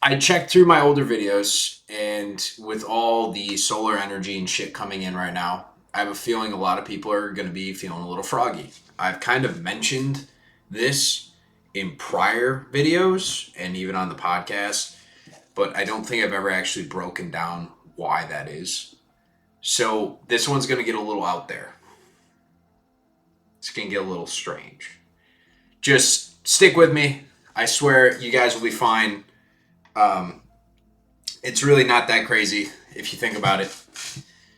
I checked through my older videos, and with all the solar energy and shit coming in right now, I have a feeling a lot of people are going to be feeling a little froggy. I've kind of mentioned this in prior videos and even on the podcast, but I don't think I've ever actually broken down why that is. So this one's going to get a little out there. It's going to get a little strange. Just stick with me. I swear you guys will be fine. It's really not that crazy if you think about it.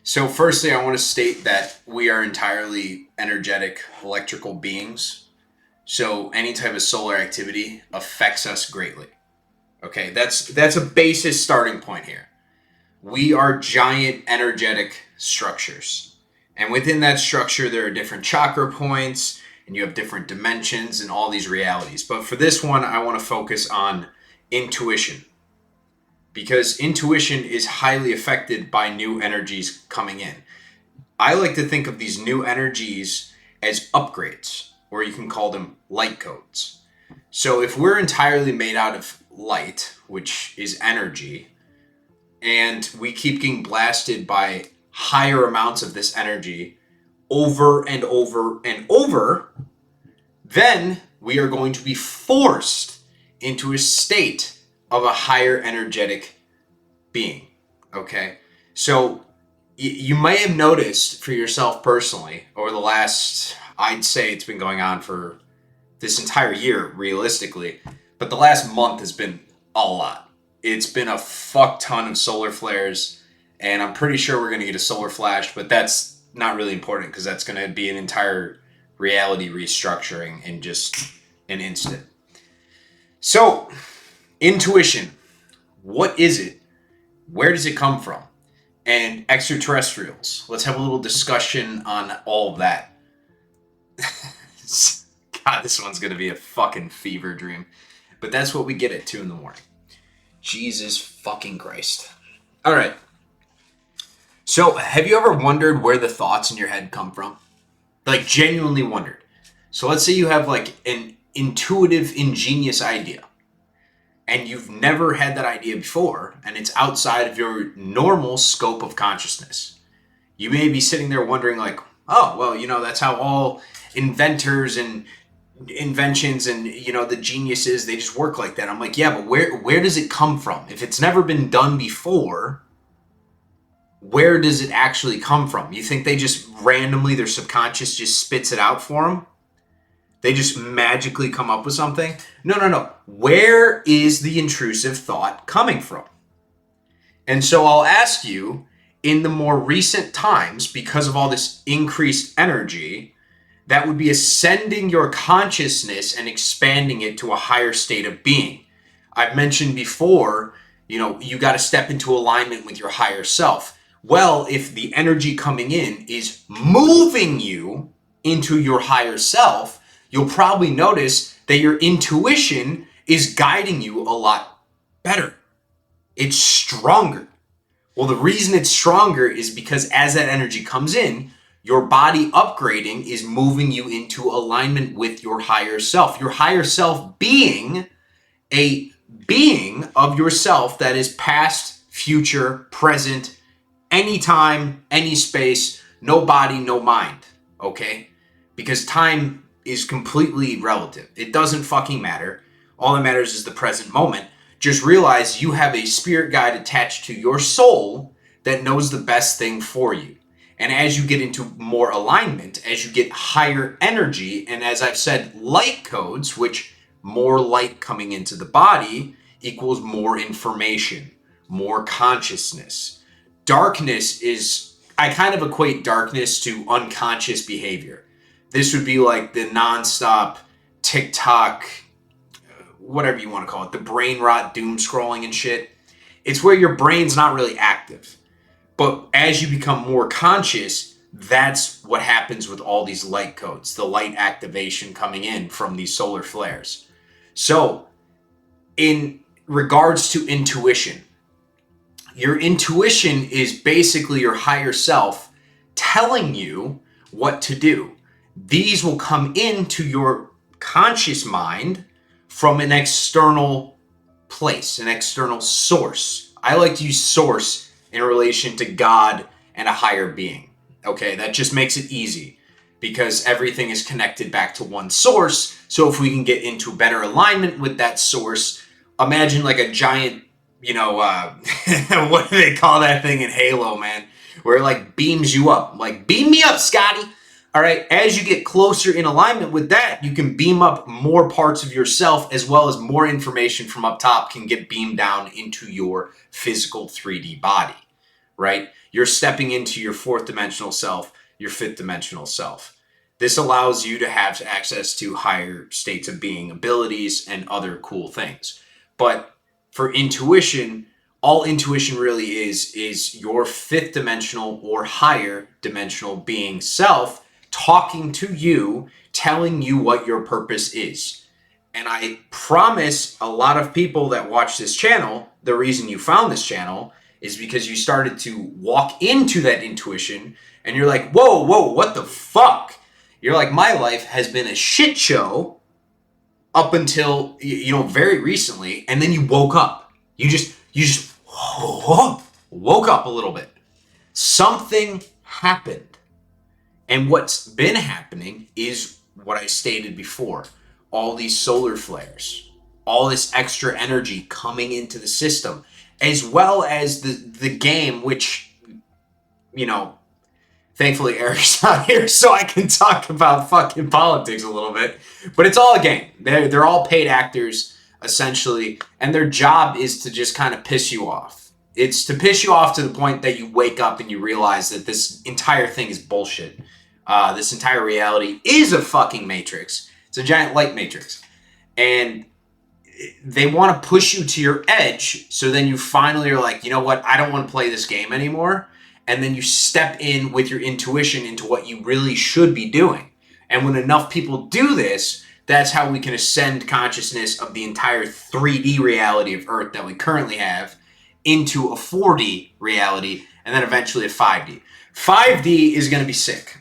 So firstly, I want to state that we are entirely energetic electrical beings. So any type of solar activity affects us greatly. Okay, that's a basis starting point here. We are giant energetic structures. And within that structure, there are different chakra points, and you have different dimensions and all these realities. But for this one, I want to focus on intuition. Because intuition is highly affected by new energies coming in. I like to think of these new energies as upgrades, or you can call them light codes. So if we're entirely made out of light, which is energy, and we keep getting blasted by higher amounts of this energy over and over and over, then we are going to be forced into a state of a higher energetic being. Okay? So you may have noticed for yourself personally over the last, I'd say it's been going on for this entire year realistically, but the last month has been a lot. It's been a fuck ton of solar flares, and I'm pretty sure we're going to get a solar flash, but that's not really important because that's going to be an entire reality restructuring in just an instant. So, intuition. What is it? Where does it come from? And extraterrestrials. Let's have a little discussion on all of that. God, this one's going to be a fucking fever dream. But that's what we get at 2 a.m. Jesus fucking Christ. All right. So, have you ever wondered where the thoughts in your head come from? Like, genuinely wondered. So, let's say you have like an intuitive, ingenious idea. And you've never had that idea before, and it's outside of your normal scope of consciousness. You may be sitting there wondering like, oh, well, that's how all inventors and inventions and, the geniuses, they just work like that. I'm like, yeah, but where does it come from? If it's never been done before, where does it actually come from? You think they just randomly, their subconscious just spits it out for them? They just magically come up with something? No. Where is the intrusive thought coming from? And so I'll ask you, in the more recent times, because of all this increased energy, that would be ascending your consciousness and expanding it to a higher state of being. I've mentioned before, you got to step into alignment with your higher self. Well, if the energy coming in is moving you into your higher self, you'll probably notice that your intuition is guiding you a lot better. It's stronger. Well, the reason it's stronger is because as that energy comes in, your body upgrading is moving you into alignment with your higher self. Your higher self being a being of yourself that is past, future, present, anytime, any space, no body, no mind. Okay? Because time is completely relative. It doesn't fucking matter. All that matters is the present moment. Just realize you have a spirit guide attached to your soul that knows the best thing for you. And as you get into more alignment, as you get higher energy, and as I've said, light codes, which more light coming into the body equals more information, more consciousness. Darkness is, I kind of equate darkness to unconscious behavior. This would be like the nonstop TikTok, whatever you want to call it, the brain rot, doom scrolling and shit. It's where your brain's not really active. But as you become more conscious, that's what happens with all these light codes, the light activation coming in from these solar flares. So, in regards to intuition, your intuition is basically your higher self telling you what to do. These will come into your conscious mind from an external place, an external source. I like to use source in relation to God and a higher being. Okay, that just makes it easy because everything is connected back to one source. So if we can get into better alignment with that source, imagine like a giant, what do they call that thing in Halo, man? Where it like beams you up. Like, beam me up, Scotty. All right, as you get closer in alignment with that, you can beam up more parts of yourself, as well as more information from up top can get beamed down into your physical 3D body, right? You're stepping into your fourth dimensional self, your fifth dimensional self. This allows you to have access to higher states of being, abilities, and other cool things. But for intuition, all intuition really is your fifth dimensional or higher dimensional being self talking to you, telling you what your purpose is. And I promise a lot of people that watch this channel, the reason you found this channel is because you started to walk into that intuition and you're like, whoa, what the fuck? You're like, my life has been a shit show up until, very recently. And then you woke up. You just woke up a little bit. Something happened. And what's been happening is what I stated before. All these solar flares, all this extra energy coming into the system, as well as the game, which, thankfully Eric's not here so I can talk about fucking politics a little bit. But it's all a game. They're all paid actors, essentially, and their job is to just kind of piss you off. It's to piss you off to the point that you wake up and you realize that this entire thing is bullshit. This entire reality is a fucking matrix. It's a giant light matrix. And they want to push you to your edge, so then you finally are like, you know what, I don't want to play this game anymore. And then you step in with your intuition into what you really should be doing. And when enough people do this, that's how we can ascend consciousness of the entire 3D reality of Earth that we currently have into a 4D reality, and then eventually a 5D. 5D is going to be sick.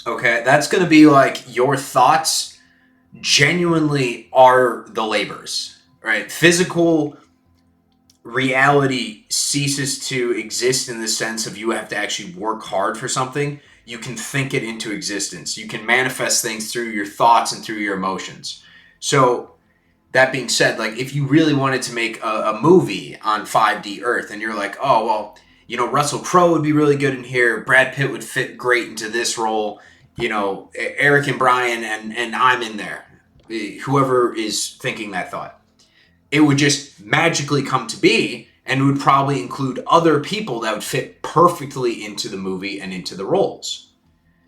Okay, that's going to be like your thoughts genuinely are the labors, right? Physical reality ceases to exist in the sense of you have to actually work hard for something. You can think it into existence. You can manifest things through your thoughts and through your emotions. So that being said, like if you really wanted to make a movie on 5D Earth and you're like, oh, well, Russell Crowe would be really good in here. Brad Pitt would fit great into this role. Eric and Brian and I'm in there. Whoever is thinking that thought. It would just magically come to be, and it would probably include other people that would fit perfectly into the movie and into the roles.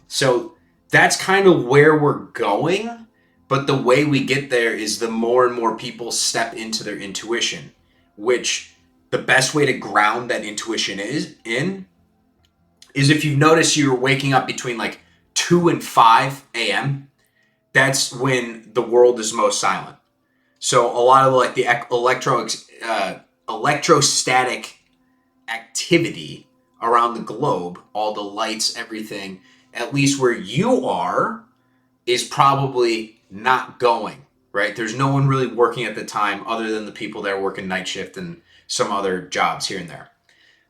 So that's kind of where we're going, but the way we get there is the more and more people step into their intuition, which the best way to ground that intuition is if you've noticed you're waking up between like 2 and 5 a.m., that's when the world is most silent. So a lot of like the electrostatic activity around the globe, all the lights, everything, at least where you are, is probably not going, right? There's no one really working at the time other than the people that are working night shift and some other jobs here and there.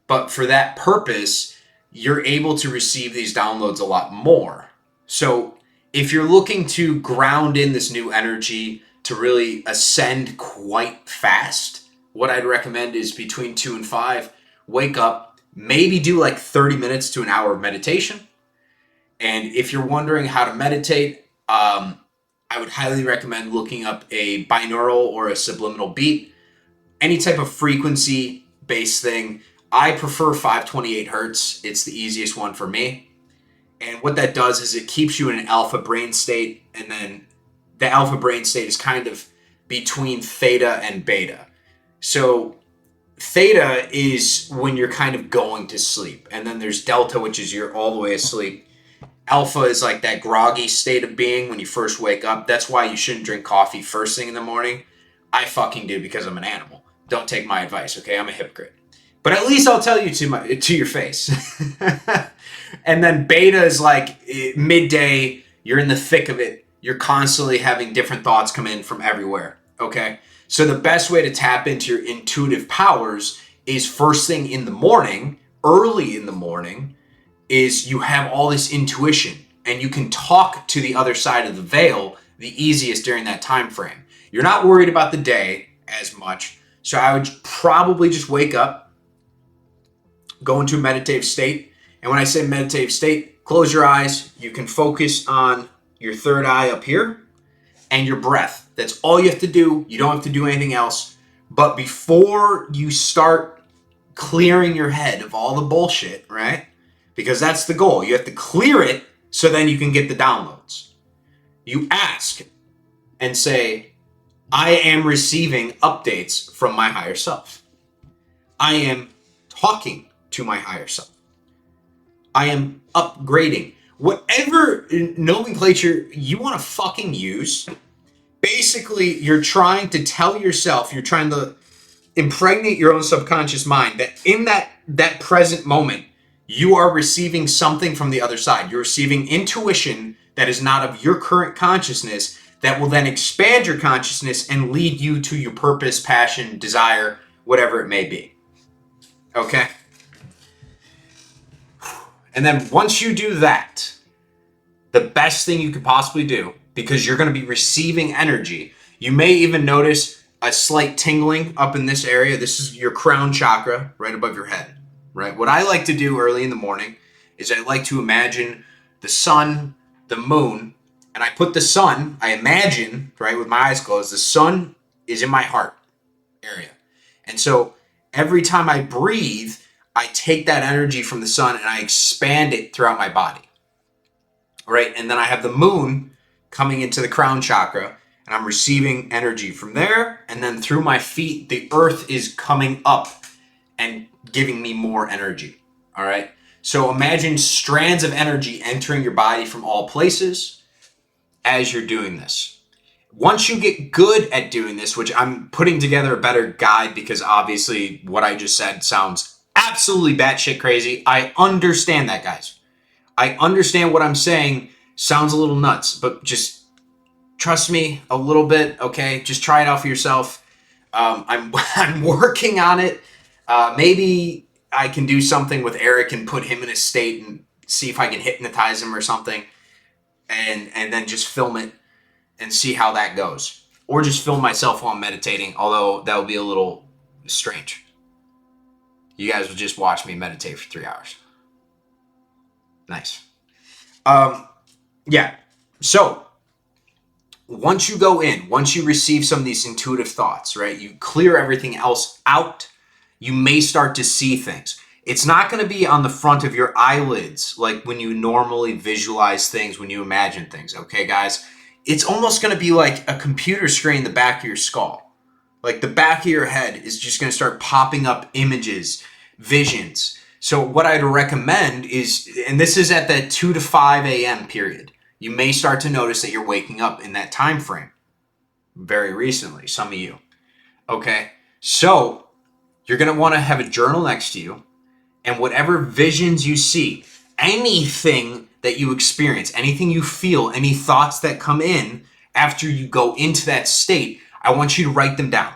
But for that purpose, you're able to receive these downloads a lot more. So if you're looking to ground in this new energy to really ascend quite fast, what I'd recommend is between 2 and 5, wake up, maybe do like 30 minutes to an hour of meditation. And if you're wondering how to meditate, I would highly recommend looking up a binaural or a subliminal beat, any type of frequency-based thing. I prefer 528 hertz. It's the easiest one for me. And what that does is it keeps you in an alpha brain state, and then the alpha brain state is kind of between theta and beta. So theta is when you're kind of going to sleep, and then there's delta, which is you're all the way asleep. Alpha is like that groggy state of being when you first wake up. That's why you shouldn't drink coffee first thing in the morning. I fucking do because I'm an animal. Don't take my advice, okay? I'm a hypocrite. But at least I'll tell you to your face. And then beta is like midday, you're in the thick of it. You're constantly having different thoughts come in from everywhere, okay? So the best way to tap into your intuitive powers is first thing in the morning, early in the morning, is you have all this intuition and you can talk to the other side of the veil the easiest during that time frame. You're not worried about the day as much. So I would probably just wake up, go into a meditative state. And when I say meditative state, close your eyes. You can focus on your third eye up here and your breath. That's all you have to do. You don't have to do anything else. But before you start clearing your head of all the bullshit, right? Because that's the goal. You have to clear it so then you can get the downloads. You ask and say, I am receiving updates from my higher self. I am talking to my higher self. I am upgrading. Whatever nomenclature you want to fucking use, basically you're trying to tell yourself, you're trying to impregnate your own subconscious mind that in that present moment, you are receiving something from the other side. You're receiving intuition that is not of your current consciousness that will then expand your consciousness and lead you to your purpose, passion, desire, whatever it may be. Okay? And then once you do that, the best thing you could possibly do, because you're going to be receiving energy, you may even notice a slight tingling up in this area. This is your crown chakra right above your head. Right? What I like to do early in the morning is I like to imagine the sun, the moon, and I put the sun, I imagine, right, with my eyes closed, the sun is in my heart area. And so every time I breathe, I take that energy from the sun and I expand it throughout my body. Right? And then I have the moon coming into the crown chakra and I'm receiving energy from there. And then through my feet, the earth is coming up and giving me more energy. All right. So imagine strands of energy entering your body from all places as you're doing this. Once you get good at doing this, which I'm putting together a better guide because obviously what I just said sounds absolutely batshit crazy. I understand that, guys. I understand what I'm saying sounds a little nuts, but just trust me a little bit. Okay. Just try it out for yourself. I'm working on it. Maybe I can do something with Eric and put him in a state and see if I can hypnotize him or something and then just film it and see how that goes. Or just film myself while I'm meditating, although that would be a little strange. You guys would just watch me meditate for 3 hours. Nice. Yeah. So once you go in, once you receive some of these intuitive thoughts, right, you clear everything else out, you may start to see things. It's not going to be on the front of your eyelids like when you normally visualize things, when you imagine things, okay, guys? It's almost going to be like a computer screen in the back of your skull. Like the back of your head is just going to start popping up images, visions. So what I'd recommend is, and this is at the 2 to 5 a.m. period, you may start to notice that you're waking up in that time frame very recently, some of you. Okay, so you're going to want to have a journal next to you, and whatever visions you see, anything that you experience, anything you feel, any thoughts that come in after you go into that state, I want you to write them down.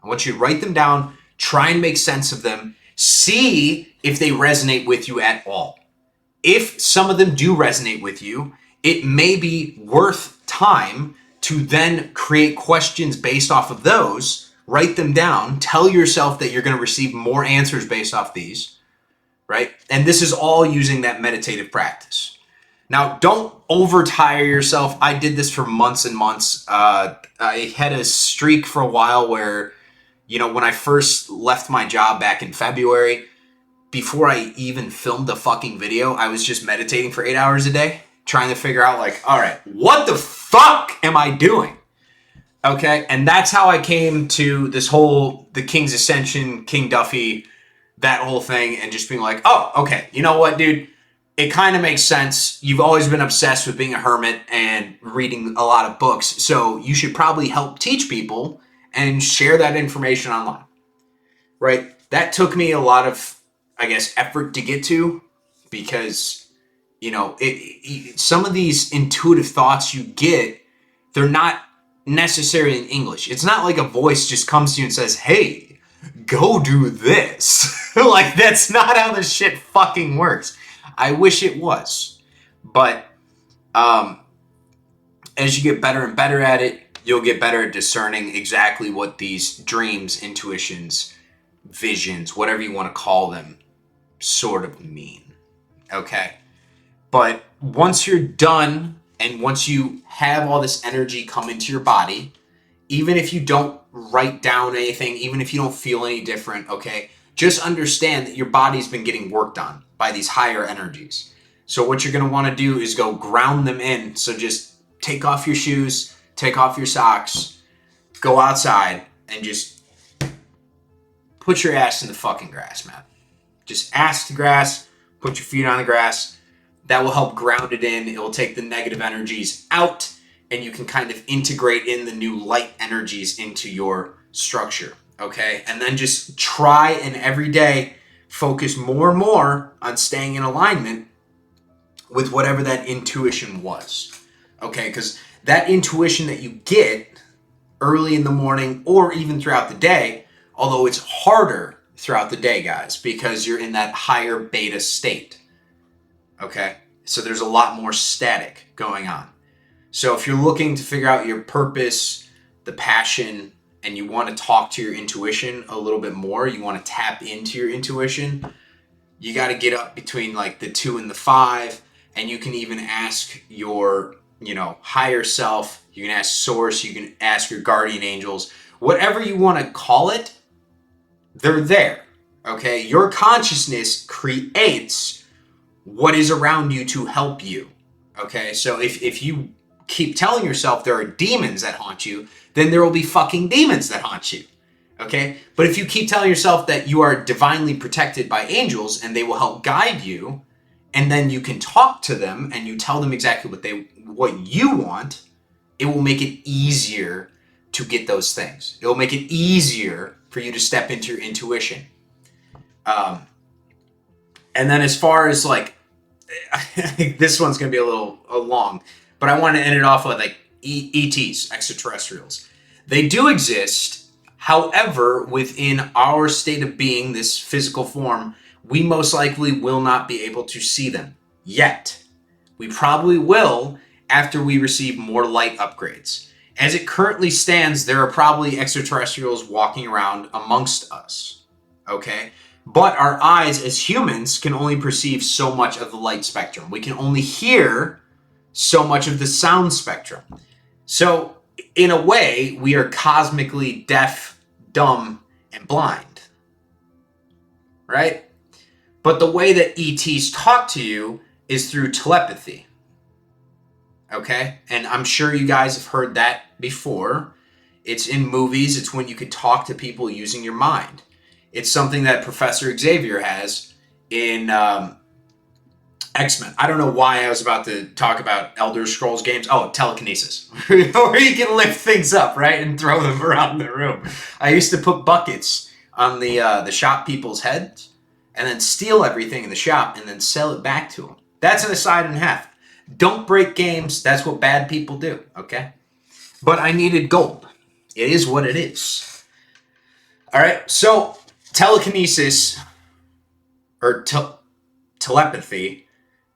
I want you to write them down, try and make sense of them, see if they resonate with you at all. If some of them do resonate with you, it may be worth time to then create questions based off of those, write them down, tell yourself that you're going to receive more answers based off these, right? And this is all using that meditative practice. Now, don't overtire yourself. I did this for months and months. I had a streak for a while where, you know, when I first left my job back in February, before I even filmed a fucking video, I was just meditating for 8 hours a day, trying to figure out like, all right, what the fuck am I doing? Okay. And that's how I came to this whole, the King's Ascension, King Duffey, that whole thing, and just being like, oh, okay, you know what, dude? It kind of makes sense. You've always been obsessed with being a hermit and reading a lot of books, so you should probably help teach people and share that information online, right? That took me a lot of, I guess, effort to get to, because, you know, some of these intuitive thoughts you get, they're not necessarily in English. It's not like a voice just comes to you and says, hey, go do this. Like, that's not how this shit fucking works. I wish it was. But as you get better and better at it, you'll get better at discerning exactly what these dreams, intuitions, visions, whatever you want to call them, sort of mean. Okay? But once you're done and once you have all this energy come into your body, even if you don't write down anything, even if you don't feel any different, okay, just understand that your body's been getting worked on by these higher energies. So what you're going to want to do is go ground them in. So just take off your shoes, take off your socks, go outside and just put your ass in the fucking grass, man. Just ass to grass, put your feet on the grass. That will help ground it in. It will take the negative energies out, and you can kind of integrate in the new light energies into your structure, okay? And then just try and every day focus more and more on staying in alignment with whatever that intuition was, okay? Because that intuition that you get early in the morning or even throughout the day, although it's harder throughout the day, guys, because you're in that higher beta state. Okay, so there's a lot more static going on. So if you're looking to figure out your purpose, the passion, and you want to talk to your intuition a little bit more, you want to tap into your intuition, you got to get up between like the 2 and the 5, and you can even ask your, higher self, you can ask source, you can ask your guardian angels, whatever you want to call it, they're there. Okay, your consciousness creates what is around you to help you. Okay, so if you keep telling yourself there are demons that haunt you, then there will be fucking demons that haunt you. Okay, but if you keep telling yourself that you are divinely protected by angels and they will help guide you, and then you can talk to them and you tell them exactly what you want, it will make it easier to get those things. It will make it easier for you to step into your intuition. And then as far as like, this one's going to be a little long, but I want to end it off with like ETs, extraterrestrials. They do exist. However, within our state of being, this physical form, we most likely will not be able to see them yet. We probably will after we receive more light upgrades. As it currently stands, there are probably extraterrestrials walking around amongst us. Okay? But our eyes as humans can only perceive so much of the light spectrum. We can only hear so much of the sound spectrum. So, in a way, we are cosmically deaf, dumb, and blind. Right? But the way that ETs talk to you is through telepathy. Okay? And I'm sure you guys have heard that before. It's in movies. It's when you could talk to people using your mind. It's something that Professor Xavier has in X-Men. I don't know why I was about to talk about Elder Scrolls games. Oh, telekinesis. Where you can lift things up, right? And throw them around the room. I used to put buckets on the shop people's heads and then steal everything in the shop and then sell it back to them. That's an aside and a half. Don't break games. That's what bad people do, okay? But I needed gold. It is what it is. All right, so telekinesis or telepathy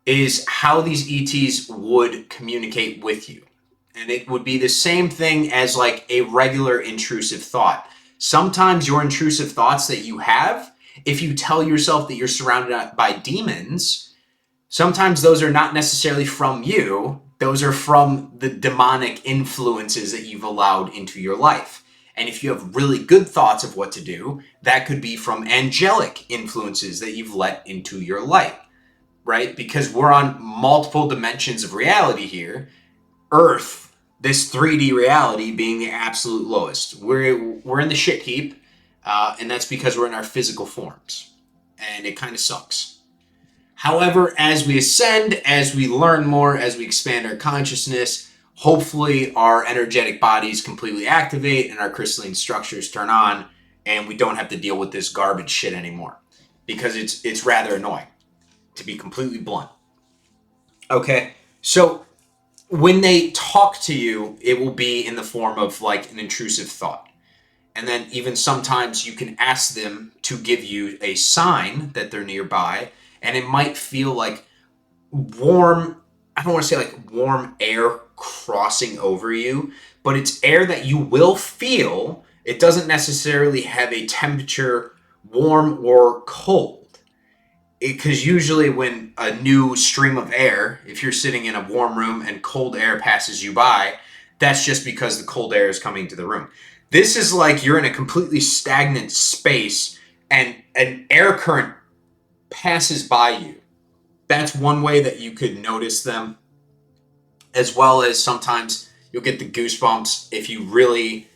is how these ETs would communicate with you. And it would be the same thing as like a regular intrusive thought. Sometimes your intrusive thoughts that you have, if you tell yourself that you're surrounded by demons, sometimes those are not necessarily from you. Those are from the demonic influences that you've allowed into your life. And if you have really good thoughts of what to do, that could be from angelic influences that you've let into your life, right? Because we're on multiple dimensions of reality here. Earth, this 3D reality being the absolute lowest. We're in the shit heap, and that's because we're in our physical forms. And it kind of sucks. However, as we ascend, as we learn more, as we expand our consciousness, hopefully our energetic bodies completely activate and our crystalline structures turn on and we don't have to deal with this garbage shit anymore. Because it's rather annoying, to be completely blunt. Okay, so when they talk to you, it will be in the form of like an intrusive thought. And then even sometimes you can ask them to give you a sign that they're nearby, and it might feel like warm, I don't want to say like warm air crossing over you, but it's air that you will feel. It doesn't necessarily have a temperature, warm or cold. Because usually when a new stream of air, if you're sitting in a warm room and cold air passes you by, that's just because the cold air is coming to the room. This is like you're in a completely stagnant space and an air current passes by you. That's one way that you could notice them, as well as sometimes you'll get the goosebumps if you really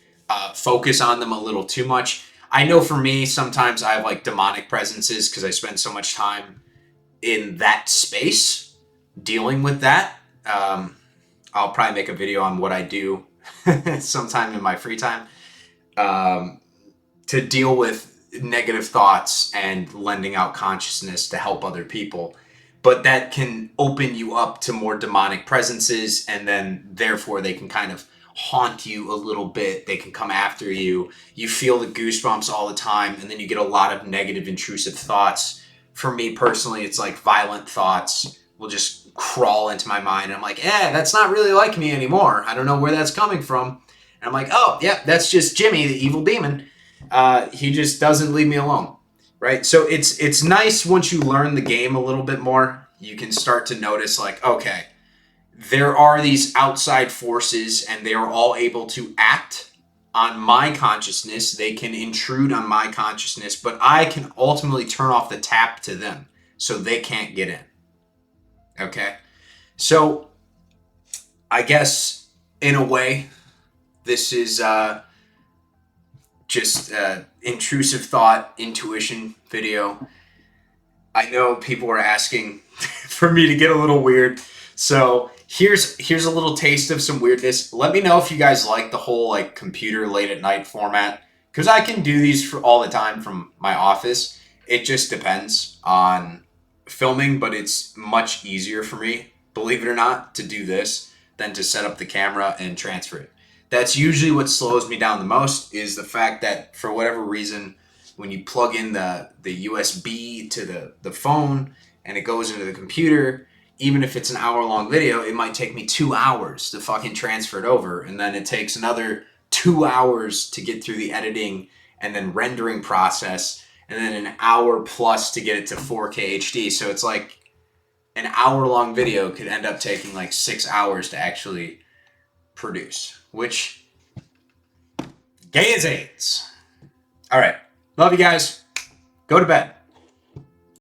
focus on them a little too much. I know for me, sometimes I have like demonic presences because I spend so much time in that space dealing with that. I'll probably make a video on what I do sometime in my free time to deal with negative thoughts and lending out consciousness to help other people. But that can open you up to more demonic presences, and then therefore they can kind of haunt you a little bit. They can come after you. You feel the goosebumps all the time, and then you get a lot of negative intrusive thoughts. For me personally, it's like violent thoughts will just crawl into my mind. I'm like, that's not really like me anymore. I don't know where that's coming from. And I'm like, oh, yeah, that's just Jimmy, the evil demon. He just doesn't leave me alone. Right? So it's nice once you learn the game a little bit more, you can start to notice like, okay, there are these outside forces and they are all able to act on my consciousness. They can intrude on my consciousness, but I can ultimately turn off the tap to them so they can't get in. Okay? So I guess in a way, this is just intrusive thought, intuition video. I know people are asking for me to get a little weird. So here's a little taste of some weirdness. Let me know if you guys like the whole like computer late at night format, because I can do these for all the time from my office. It just depends on filming, but it's much easier for me, believe it or not, to do this than to set up the camera and transfer it. That's usually what slows me down the most, is the fact that for whatever reason, when you plug in the USB to the phone and it goes into the computer, even if it's an hour-long video, it might take me 2 hours to fucking transfer it over. And then it takes another 2 hours to get through the editing and then rendering process, and then an hour plus to get it to 4K HD. So it's like an hour-long video could end up taking like 6 hours to actually produce, which gay as AIDS. All right. Love you guys. Go to bed.